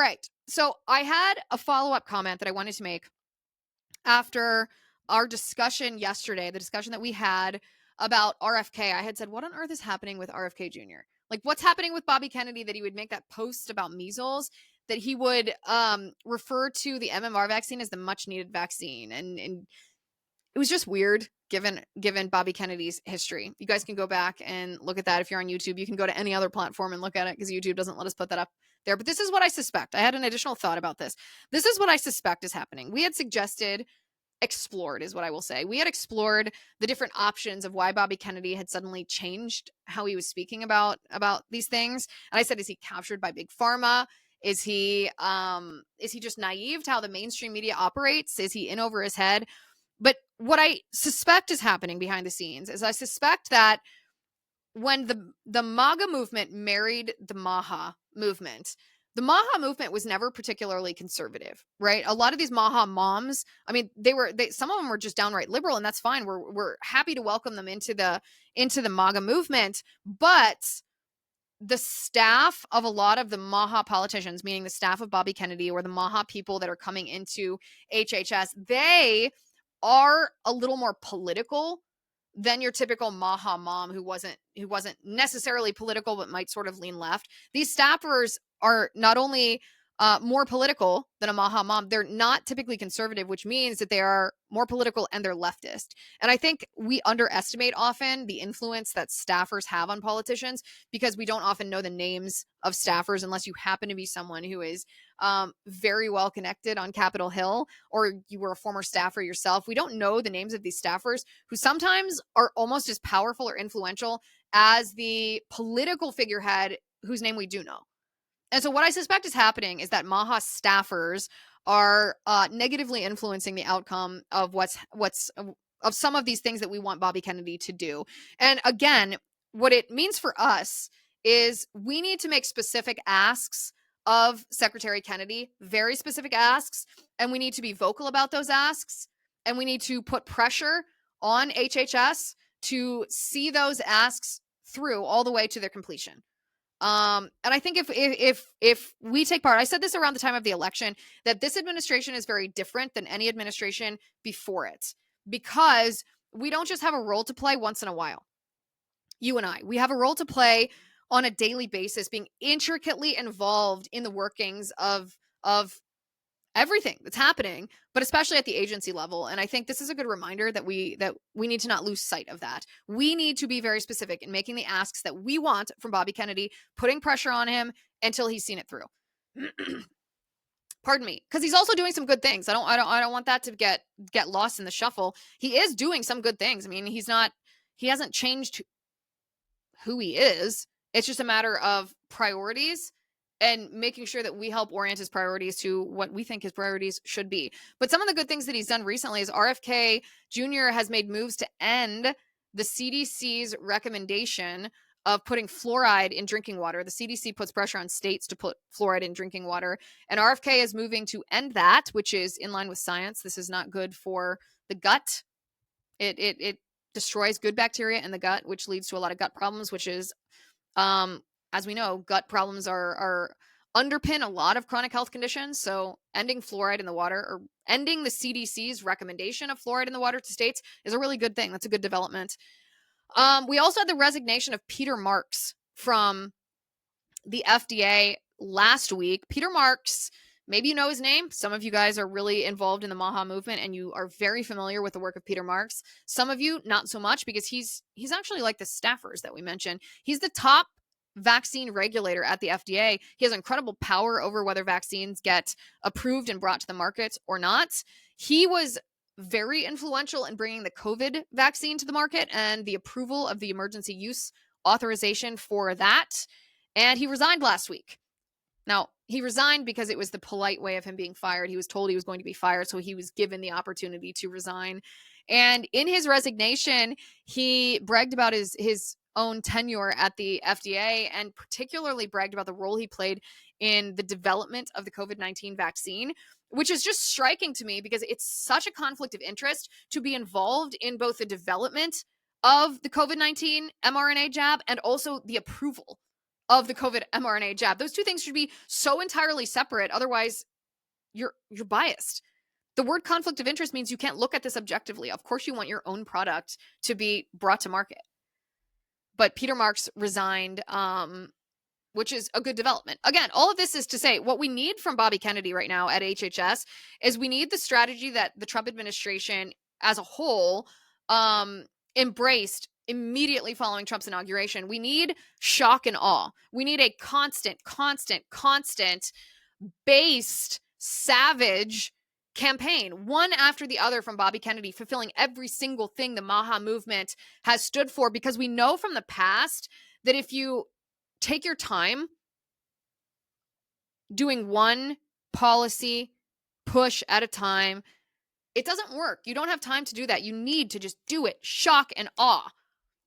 right. So I had a follow-up comment that I wanted to make after our discussion yesterday, the discussion that we had about RFK. I had said, what on earth is happening with RFK Jr.? Like, what's happening with Bobby Kennedy that he would make that post about measles, that he would refer to the MMR vaccine as the much needed vaccine. And it was just weird given Bobby Kennedy's history. You guys can go back and look at that. If you're on YouTube, you can go to any other platform and look at it because YouTube doesn't let us put that up there. But this is what I suspect. I had an additional thought about this. This is what I suspect is happening. We had explored is what I will say. We had explored the different options of why Bobby Kennedy had suddenly changed how he was speaking about these things. And I said, is he captured by big pharma? Is he just naive to how the mainstream media operates? Is he in over his head? But what I suspect is happening behind the scenes is I suspect that when the MAGA movement married the MAHA movement, the MAHA movement was never particularly conservative, right? A lot of these MAHA moms, I mean, some of them were just downright liberal, and that's fine. We're happy to welcome them into the MAGA movement, but the staff of a lot of the MAHA politicians, meaning the staff of Bobby Kennedy or the MAHA people that are coming into HHS, they are a little more political than your typical MAHA mom who wasn't necessarily political but might sort of lean left. These staffers are not only more political than a MAHA mom, they're not typically conservative, which means that they are more political and they're leftist. And I think we underestimate often the influence that staffers have on politicians because we don't often know the names of staffers unless you happen to be someone who is very well connected on Capitol Hill or you were a former staffer yourself. We don't know the names of these staffers who sometimes are almost as powerful or influential as the political figurehead whose name we do know. And so what I suspect is happening is that MAHA staffers are negatively influencing the outcome of of some of these things that we want Bobby Kennedy to do. And again, what it means for us is we need to make specific asks of Secretary Kennedy, very specific asks, and we need to be vocal about those asks, and we need to put pressure on HHS to see those asks through all the way to their completion. And I think if we take part, I said this around the time of the election, that this administration is very different than any administration before it, because we don't just have a role to play once in a while. You and I, we have a role to play on a daily basis, being intricately involved in the workings of everything that's happening, but especially at the agency level. And I think this is a good reminder that we need to not lose sight of that. We need to be very specific in making the asks that we want from Bobby Kennedy, putting pressure on him until he's seen it through. Pardon me, because he's also doing some good things. I don't want that to get lost in the shuffle. He is doing some good things. I mean, he hasn't changed who he is. It's just a matter of priorities and making sure that we help orient his priorities to what we think his priorities should be. But some of the good things that he's done recently is RFK Jr. has made moves to end the CDC's recommendation of putting fluoride in drinking water. The CDC puts pressure on states to put fluoride in drinking water, and RFK is moving to end that, which is in line with science. This is not good for the gut. It destroys good bacteria in the gut, which leads to a lot of gut problems, which is as we know, gut problems are underpin a lot of chronic health conditions. So ending fluoride in the water, or ending the CDC's recommendation of fluoride in the water to states, is a really good thing. That's a good development. We also had the resignation of Peter Marks from the FDA last week. Peter Marks, maybe you know his name. Some of you guys are really involved in the MAHA movement and you are very familiar with the work of Peter Marks. Some of you not so much, because he's actually like the staffers that we mentioned. He's the top vaccine regulator at the FDA. He has incredible power over whether vaccines get approved and brought to the market or not. He was very influential in bringing the COVID vaccine to the market and the approval of the emergency use authorization for that. And he resigned last week. Now, he resigned because it was the polite way of him being fired. He was told he was going to be fired, so he was given the opportunity to resign. And in his resignation, he bragged about his own tenure at the FDA, and particularly bragged about the role he played in the development of the COVID-19 vaccine, which is just striking to me because it's such a conflict of interest to be involved in both the development of the COVID-19 mRNA jab and also the approval of the COVID mRNA jab. Those two things should be so entirely separate. Otherwise, you're biased. The word conflict of interest means you can't look at this objectively. Of course, you want your own product to be brought to market. But Peter Marks resigned, which is a good development. Again, all of this is to say what we need from Bobby Kennedy right now at HHS is we need the strategy that the Trump administration as a whole embraced immediately following Trump's inauguration. We need shock and awe. We need a constant, based, savage campaign, one after the other from Bobby Kennedy, fulfilling every single thing the MAHA movement has stood for, because we know from the past that if you take your time doing one policy push at a time, it doesn't work. You don't have time to do that. You need to just do it, shock and awe.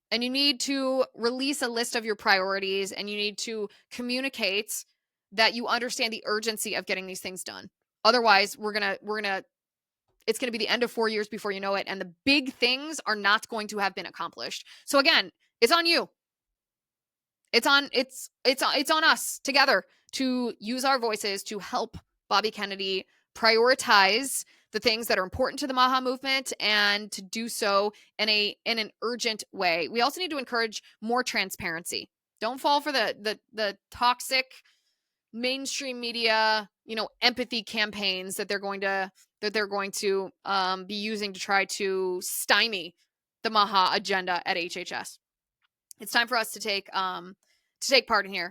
And you need to release a list of your priorities, and you need to communicate that you understand the urgency of getting these things done. Otherwise, it's going to be the end of 4 years before you know it, and the big things are not going to have been accomplished. So again, it's on you. It's on us together to use our voices to help Bobby Kennedy prioritize the things that are important to the MAHA movement, and to do so in an urgent way. We also need to encourage more transparency. Don't fall for the toxic mainstream media, empathy campaigns that they're going to be using to try to stymie the MAHA agenda at HHS. It's time for us to take part in here.